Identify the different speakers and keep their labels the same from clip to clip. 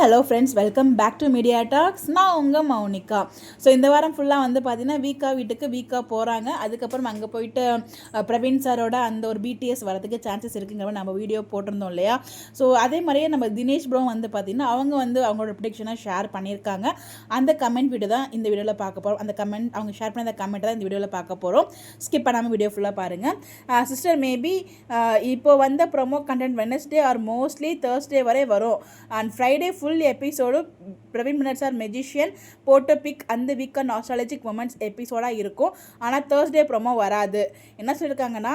Speaker 1: Hello friends, welcome back to media talks. நான் உங்கள் Mounika. So இந்த வாரம் ஃபுல்லாக வந்து பார்த்தீங்கன்னா வீக்காக போகிறாங்க. அதுக்கப்புறம் அங்கே போயிட்டு பிரவீன் சாரோட அந்த ஒரு பிடிஎஸ் வரதுக்கு சான்சஸ் இருக்குங்கிற மாதிரி நம்ம வீடியோ போட்டிருந்தோம் இல்லையா. ஸோ அதே மாதிரியே நம்ம தினேஷ் ப்ரோ வந்து பார்த்திங்கன்னா அவங்க வந்து அவங்களோட ப்ரிடிக்ஷனை ஷேர் பண்ணியிருக்காங்க. அந்த கமெண்ட் வீடியோ தான் இந்த வீடியோவில் பார்க்க போகிறோம். அந்த கமெண்ட் அவங்க ஷேர் பண்ண அந்த கமெண்ட் தான் இந்த வீடியோவில் பார்க்க போகிறோம். ஸ்கிப் பண்ணாமல் வீடியோ ஃபுல்லாக பாருங்கள். சிஸ்டர், மேபி இப்போ வந்த promo content Wednesday or mostly Thursday வரை வரும். And Friday full episode Praveen minute sir magician photo pick அந்த வீக்காக நாஸ்டாலஜிக் மொமெண்ட்ஸ் எபிசோடாக இருக்கும். ஆனால் தேர்ஸ்டே ப்ரோமோ வராது. என்ன சொல்லியிருக்காங்கன்னா,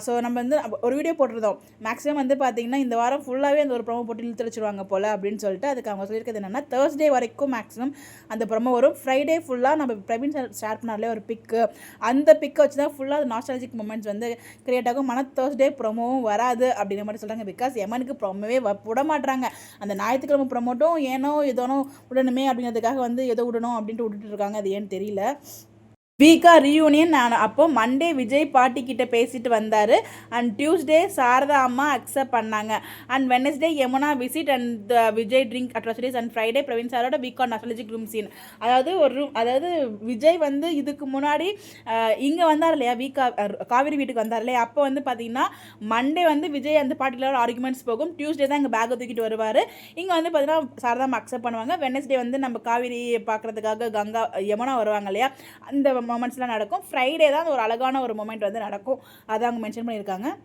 Speaker 1: ஸோ நம்ம வந்து ஒரு வீடியோ போட்டிருந்தோம். மேக்ஸிமம் வந்து பார்த்திங்கன்னா இந்த வாரம் ஃபுல்லாகவே அந்த ஒரு ப்ரோமோ போட்டு இழுத்து வச்சுருவாங்க போல் அப்படின்னு சொல்லிட்டு அதுக்கு அவங்க சொல்லியிருக்கிறது என்னென்னா, தேர்ஸ்டே வரைக்கும் மேக்ஸிமம் அந்த ப்ரோமோ வரும். ஃப்ரைடே ஃபுல்லாக நம்ம பிரவீன் சார் ஷேர் பண்ணாலே ஒரு பிக்கு, அந்த பிக்கை வச்சு தான் ஃபுல்லாக நாஸ்டாலஜிக் மொமெண்ட்ஸ் வந்து கிரியேட் ஆகும். ஆனால் தேர்ஸ்டே ப்ரோமோவும் வராது அப்படிங்கிற மாதிரி சொல்கிறாங்க. பிகாஸ் எமனுக்கு ப்ரோமோவே விட மாட்டாங்க. அந்த ஞாயிற்றுக்கிழமை ப்ரொமோட்டும் ஏனோ ஏதோனோ விடணுமே அப்படிங்கிறதுக்காக வந்து ஏதோ விடணும் அப்படின்ட்டு விட்டுட்டு இருக்காங்க. அது ஏன்னு தெரியல. வீக்கா ரீயூனியன். அப்போ மண்டே விஜய் பாட்டிக்கிட்ட பேசிட்டு வந்தார். அண்ட் டியூஸ்டே சாரதா அம்மா அக்செப்ட் பண்ணாங்க. And Wednesday Yamuna visit and Vijay drink atrocities. And Friday Praveen சாரோட week on nostalgic room scene. அதாவது விஜய் வந்து இதுக்கு முன்னாடி இங்கே வந்தார் இல்லையா, காவேரி வீட்டுக்கு வந்தார் இல்லையா, அப்போ வந்து பார்த்தீங்கன்னா மண்டே வந்து விஜய் அந்த பாட்டிலோட ஆர்குமெண்ட்ஸ் போகும். டியூஸ்டே தான் இங்கே பேக்கை தூக்கிட்டு வருவார். இங்கே வந்து பார்த்தீங்கன்னா சாரதா அம்மா அக்செப்ட் பண்ணுவாங்க. வெனஸ்டே வந்து நம்ம காவேரி பார்க்குறதுக்காக கங்கா யமுனா வருவாங்க இல்லையா, அந்த மொமெண்ட்ஸ்லாம் நடக்கும். ஃப்ரைடே தான் ஒரு அழகான ஒரு மொமெண்ட் வந்து நடக்கும். அதை அவங்க மென்ஷன் பண்ணியிருக்காங்க.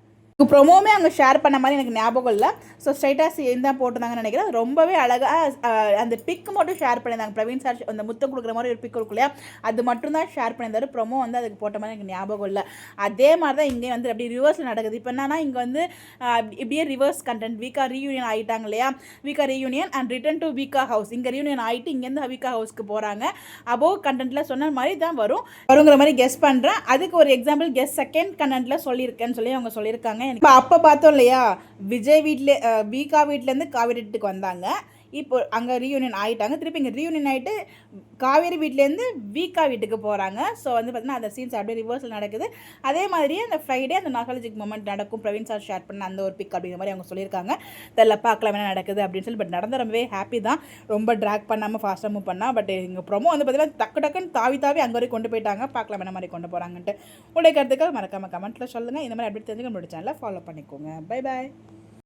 Speaker 1: ப்ரொமோவுமே அவங்க ஷேர் பண்ண மாதிரி எனக்கு ஞாபகம் இல்லை. ஸோ ஸ்ட்ரைட்டாக சீன் தான் போட்டிருந்தாங்கன்னு நினைக்கிறேன். ரொம்பவே அழகாக அந்த பிக் மட்டும் ஷேர் பண்ணியிருந்தாங்க. பிரவீன் சார் அந்த முத்தம் கொடுக்குற மாதிரி ஒரு பிக் இருக்கும் இல்லையா, அது மட்டும் தான் ஷேர் பண்ணியிருந்தாரு. ப்ரொமோ வந்து அதுக்கு போட்ட மாதிரி எனக்கு ஞாபகம் இல்லை. அதே மாதிரி தான் இங்கே வந்து அப்படி ரிவர்ஸில் நடக்குது. இப்போ என்னன்னா இங்கே வந்து இப்படியே ரிவர்ஸ் கண்டென்ட். வீக்கா ரீயூனியன் ஆகிட்டாங்க இல்லையா, வீக்கா ரீயூனியன் அண்ட் ரிட்டன் டு வீக்கா ஹவுஸ். இங்கே ரீயூனியன் ஆகிட்டு இங்கேருந்து வீக்கா ஹவுஸ்க்கு போகிறாங்க. அபோவ் கண்டென்ட்டில் சொன்ன மாதிரி தான் வருங்கிற மாதிரி கெஸ் பண்ணுறேன். அதுக்கு ஒரு எக்ஸாம்பிள் கெஸ் செகண்ட் கண்டென்ட்டில் சொல்லியிருக்கேன்னு சொல்லி அவங்க சொல்லியிருக்காங்க. இப்போ அப்போ பார்த்தோம் இல்லையா, விஜய் வீட்டில் வீக்கா வீட்டிலேருந்து காவேரி வீட்டுக்கு வந்தாங்க. இப்போ அங்கே ரீயூனியன் ஆகிட்டாங்க. திருப்பி இங்கே ரீயூனியன் ஆகிட்டு காவேரி வீட்டிலேருந்து வீக்கா வீட்டுக்கு போகிறாங்க. ஸோ வந்து பார்த்தீங்கன்னா அந்த சீன்ஸ் அப்படியே ரிவர்ஸில் நடக்குது. அதே மாதிரியே அந்த ஃப்ரைடே அந்த நாஸ்டாலஜிக் மொமெண்ட் நடக்கும். பிரவீன் சார் ஷேர் பண்ண அந்த ஒரு பிக் அப்படிங்கிற மாதிரி அவங்க சொல்லியிருக்காங்க. தெரியல, பார்க்கலாம் என்ன நடக்குது அப்படின்னு சொல்லி. பட் நடந்த ரொம்பவே ஹாப்பி தான். ரொம்ப ட்ராக் பண்ணாமல் ஃபாஸ்ட்டாக மூவ் பண்ணால். பட் இங்கே ப்ரோமோ வந்து பார்த்தீங்கன்னா டக்குன்னு தாவி அங்கே வரைக்கும் கொண்டு போயிட்டாங்க. பார்க்கலாம் என்ன மாதிரி கொண்டு போகிறாங்கன்ட்டு. உடைய கருத்துக்கள் மறக்காமல் கமெண்ட்டில் சொல்லுங்கள். இந்த மாதிரி அப்படி தெரிஞ்சுக்க நம்மளோட சேனலை ஃபாலோ பண்ணிக்கோங்க. Bye bye.